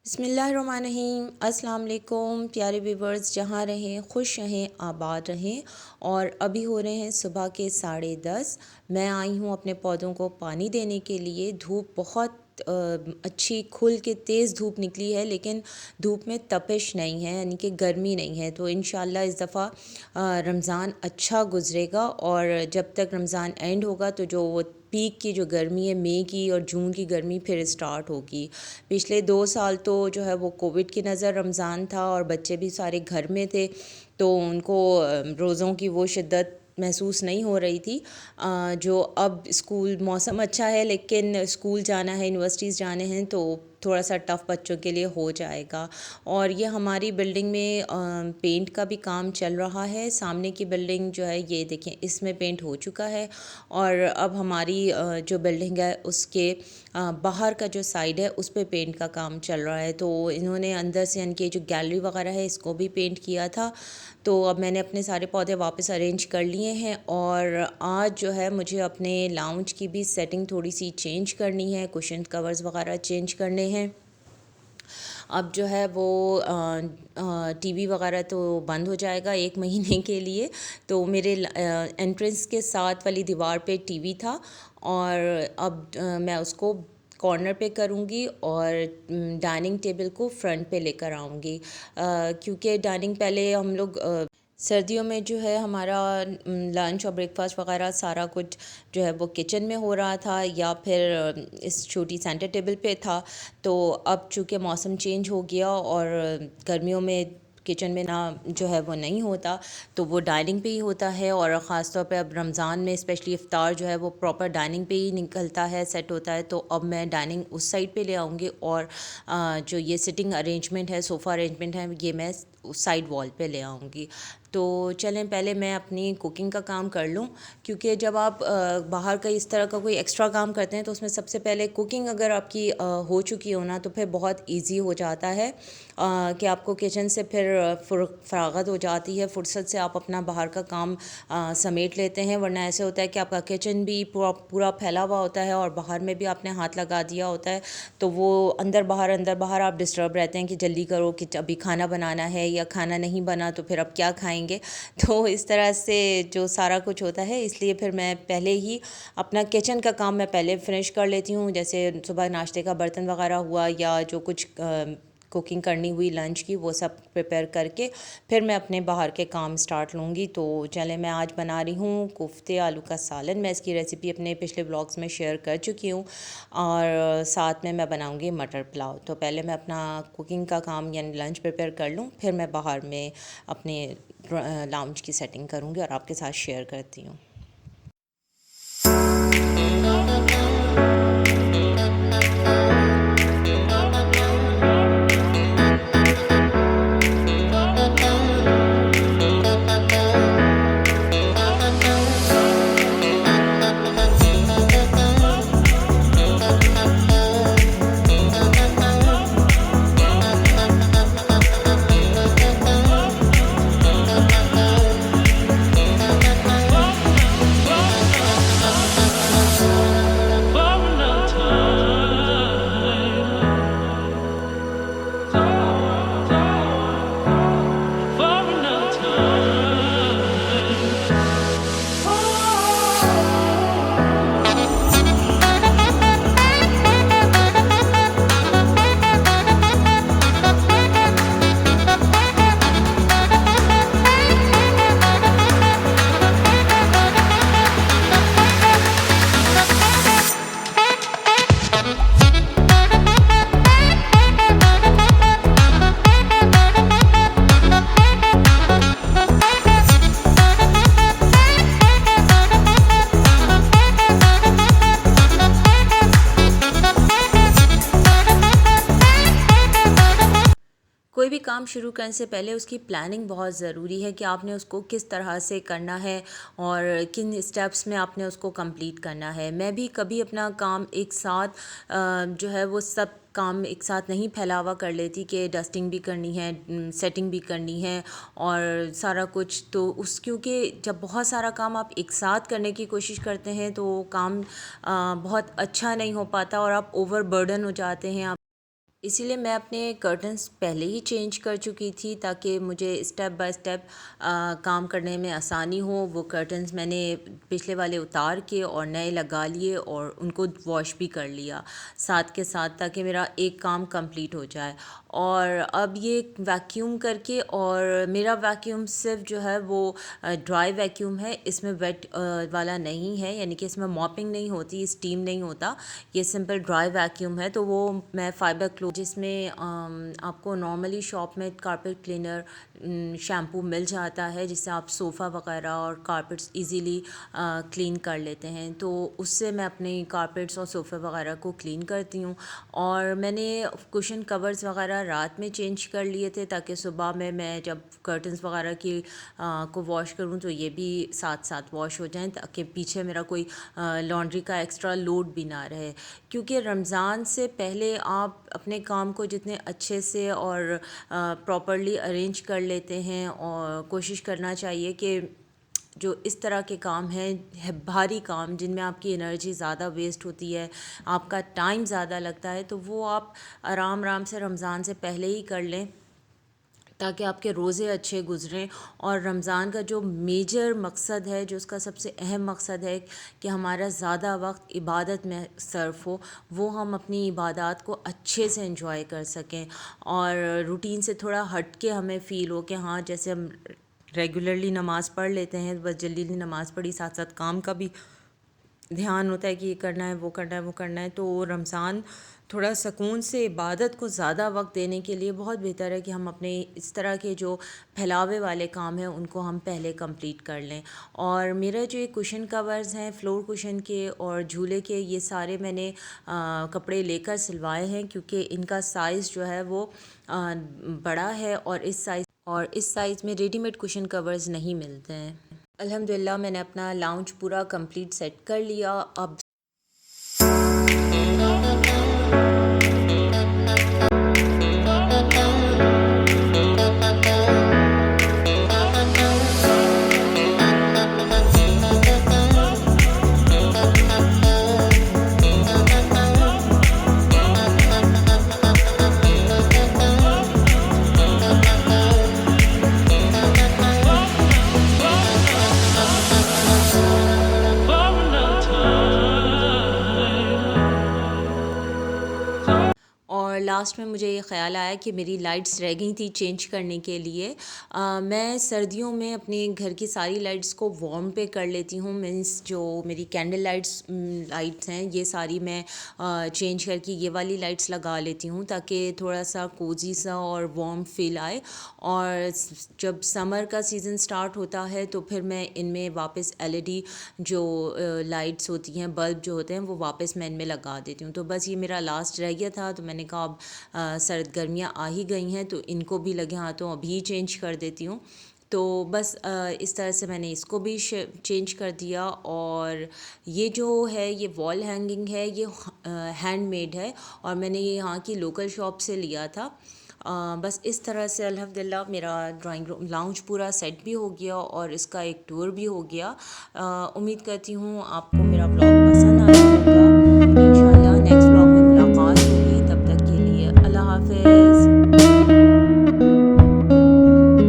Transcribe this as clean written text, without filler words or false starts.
बिस्मिल्लाहिर्रहमानिर्रहीम। अस्सलाम वालेकुम प्यारे व्यूवर्स, जहाँ रहें खुश रहें आबाद रहें। और अभी हो रहे हैं सुबह के 10:30। मैं आई हूँ अपने पौधों को पानी देने के लिए। धूप बहुत अच्छी खुल के तेज़ धूप निकली है, लेकिन धूप में तपिश नहीं है, यानी कि गर्मी नहीं है। तो इंशाल्लाह इस दफ़ा रमज़ान अच्छा गुज़रेगा, और जब तक रमज़ान एंड होगा तो जो वो पीक की जो गर्मी है मई की और जून की गर्मी फिर स्टार्ट होगी। पिछले 2 साल तो जो है वो कोविड की नज़र रमज़ान था, और बच्चे भी सारे घर में थे, तो उनको रोज़ों की वो शिद्दत महसूस नहीं हो रही थी। जो अब स्कूल मौसम अच्छा है, लेकिन स्कूल जाना है, यूनिवर्सिटीज़ जाने हैं, तो थोड़ा सा टफ़ बच्चों के लिए हो जाएगा। और ये हमारी बिल्डिंग में पेंट का भी काम चल रहा है। सामने की बिल्डिंग जो है ये देखें, इसमें पेंट हो चुका है, और अब हमारी जो बिल्डिंग है उसके बाहर का जो साइड है उस पे पेंट का काम चल रहा है। तो इन्होंने अंदर से इनकी जो गैलरी वगैरह है इसको भी पेंट किया था। तो अब मैंने अपने सारे पौधे वापस अरेंज कर लिए हैं, और आज जो है मुझे अपने लाउंज की भी सेटिंग थोड़ी सी चेंज करनी है, कुशन कवर्स वगैरह चेंज करने हैं। अब जो है वो टीवी वगैरह तो बंद हो जाएगा 1 महीने के लिए। तो मेरे एंट्रेंस के साथ वाली दीवार पे टीवी था, और अब मैं उसको कॉर्नर पे करूँगी, और डाइनिंग टेबल को फ्रंट पे लेकर आऊँगी। क्योंकि डाइनिंग पहले हम लोग सर्दियों में जो है हमारा लंच और ब्रेकफास्ट वगैरह सारा कुछ जो है वो किचन में हो रहा था, या फिर इस छोटी सेंटर टेबल पे था। तो अब चूँकि मौसम चेंज हो गया, और गर्मियों में किचन में ना जो है वो नहीं होता, तो वो डाइनिंग पे ही होता है। और ख़ास तौर पे अब रमज़ान में स्पेशली इफ़्तार जो है वो प्रॉपर डाइनिंग पे ही निकलता है, सेट होता है। तो अब मैं डाइनिंग उस साइड पे ले आऊँगी, और जो ये सिटिंग अरेंजमेंट है, सोफ़ा अरेंजमेंट है, ये मैं उस साइड वॉल पे ले आऊँगी। तो चलें पहले मैं अपनी कुकिंग का काम कर लूँ, क्योंकि जब आप बाहर का इस तरह का कोई एक्स्ट्रा काम करते हैं तो उसमें सबसे पहले कुकिंग अगर आपकी हो चुकी हो ना, तो फिर बहुत इजी हो जाता है कि आपको किचन से फिर फरागत हो जाती है, फुर्सत से आप अपना बाहर का काम समेट लेते हैं। वरना ऐसे होता है कि आपका किचन भी पूरा पूरा फैला हुआ होता है, और बाहर में भी आपने हाथ लगा दिया होता है, तो वो अंदर बाहर आप डिस्टर्ब रहते हैं कि जल्दी करो कि अभी खाना बनाना है, या खाना नहीं बना तो फिर अब क्या खाएंगे। तो इस तरह से जो सारा कुछ होता है, इसलिए फिर मैं पहले ही अपना किचन का काम मैं पहले फिनिश कर लेती हूँ। जैसे सुबह नाश्ते का बर्तन वगैरह हुआ, या जो कुछ कुकिंग करनी हुई लंच की, वो सब प्रिपेयर करके फिर मैं अपने बाहर के काम स्टार्ट लूँगी। तो चले, मैं आज बना रही हूँ कोफ्ते आलू का सालन। मैं इसकी रेसिपी अपने पिछले ब्लॉग्स में शेयर कर चुकी हूँ, और साथ में मैं बनाऊँगी मटर पुलाव। तो पहले मैं अपना कुकिंग का काम यानी लंच प्रिपेयर कर लूँ, फिर मैं बाहर में अपने लाउंज की सेटिंग करूँगी और आपके साथ शेयर करती हूँ। कोई भी काम शुरू करने से पहले उसकी प्लानिंग बहुत ज़रूरी है कि आपने उसको किस तरह से करना है, और किन स्टेप्स में आपने उसको कंप्लीट करना है। मैं भी कभी अपना काम एक साथ जो है वो सब काम एक साथ नहीं फैलावा कर लेती कि डस्टिंग भी करनी है, सेटिंग भी करनी है, और सारा कुछ। तो क्योंकि जब बहुत सारा काम आप एक साथ करने की कोशिश करते हैं तो काम बहुत अच्छा नहीं हो पाता, और आप ओवर बर्डन हो जाते हैं। इसीलिए मैं अपने कर्टन्स पहले ही चेंज कर चुकी थी ताकि मुझे स्टेप बाय स्टेप काम करने में आसानी हो। वो कर्टन्स मैंने पिछले वाले उतार के और नए लगा लिए और उनको वॉश भी कर लिया साथ के साथ, ताकि मेरा एक काम कंप्लीट हो जाए। और अब ये वैक्यूम करके, और मेरा वैक्यूम सिर्फ जो है वो ड्राई वैक्यूम है, इसमें वेट वाला नहीं है, यानी कि इसमें मॉपिंग नहीं होती, स्टीम नहीं होता, ये सिंपल ड्राई वैक्यूम है। तो वो मैं फाइबर क्लोथ, जिसमें आपको नॉर्मली शॉप में कारपेट क्लीनर शैम्पू मिल जाता है, जिससे आप सोफ़ा वगैरह और कारपेट्स इजीली क्लीन कर लेते हैं, तो उससे मैं अपने कारपेट्स और सोफ़े वगैरह को क्लीन करती हूँ। और मैंने कुशन कवर्स वगैरह रात में चेंज कर लिए थे ताकि सुबह में मैं जब कर्टन्स वगैरह की को वॉश करूँ तो ये भी साथ साथ वॉश हो जाएं, ताकि पीछे मेरा कोई लॉन्ड्री का एक्स्ट्रा लोड भी ना रहे। क्योंकि रमज़ान से पहले आप अपने काम को जितने अच्छे से और प्रॉपरली अरेंज कर लेते हैं, और कोशिश करना चाहिए कि जो इस तरह के काम हैं भारी काम, जिनमें आपकी एनर्जी ज़्यादा वेस्ट होती है, आपका टाइम ज़्यादा लगता है, तो वो आप आराम आराम से रमज़ान से पहले ही कर लें ताकि आपके रोज़े अच्छे गुज़रें। और रमज़ान का जो मेजर मकसद है, जो उसका सबसे अहम मकसद है कि हमारा ज़्यादा वक्त इबादत में सर्फ हो, वो हम अपनी इबादत को अच्छे से एंजॉय कर सकें और रूटीन से थोड़ा हट के हमें फ़ील हो कि हाँ, जैसे हम रेगुलरली नमाज़ पढ़ लेते हैं, बस जल्दी जल्दी नमाज़ पढ़ी, साथ साथ काम का भी ध्यान होता है कि ये करना है, वो करना है, वो करना है। तो रमज़ान थोड़ा सुकून से इबादत को ज़्यादा वक्त देने के लिए बहुत बेहतर है कि हम अपने इस तरह के जो फैलावे वाले काम हैं उनको हम पहले कंप्लीट कर लें। और मेरा जो ये कुशन कवर्स हैं, फ्लोर कुशन के और झूले के, ये सारे मैंने कपड़े लेकर सिलवाए हैं, क्योंकि इनका साइज़ जो है वो बड़ा है, और इस साइज़ में रेडीमेड कुशन कवर्स नहीं मिलते हैं। अल्हम्दुलिल्लाह मैंने अपना लाउंज पूरा कंप्लीट सेट कर लिया। अब और लास्ट में मुझे ये ख़्याल आया कि मेरी लाइट्स रह गई थी चेंज करने के लिए। मैं सर्दियों में अपने घर की सारी लाइट्स को वार्म पे कर लेती हूँ, मीन्स जो मेरी कैंडल लाइट्स हैं ये सारी मैं चेंज करके ये वाली लाइट्स लगा लेती हूँ, ताकि थोड़ा सा कोजी सा और वार्म फील आए। और जब समर का सीज़न स्टार्ट होता है तो फिर मैं इनमें वापस एलईडी जो लाइट्स होती हैं, बल्ब जो होते हैं, वो वापस मैं इनमें लगा देती हूँ। तो बस ये मेरा लास्ट रह गया था, तो मैंने कहा अब सर्द गर्मियाँ आ ही गई हैं तो इनको भी लगे हाथों अभी चेंज कर देती हूँ। तो बस इस तरह से मैंने इसको भी चेंज कर दिया। और ये जो है ये वॉल हैंगिंग है, ये हैंडमेड है और मैंने ये यहाँ की लोकल शॉप से लिया था। बस इस तरह से अल्हम्दुलिल्लाह मेरा ड्राइंग रूम लाउंज पूरा सेट भी हो गया और इसका एक टूर भी हो गया। उम्मीद करती हूँ आपको मेरा व्लॉग पसंद आया होगा।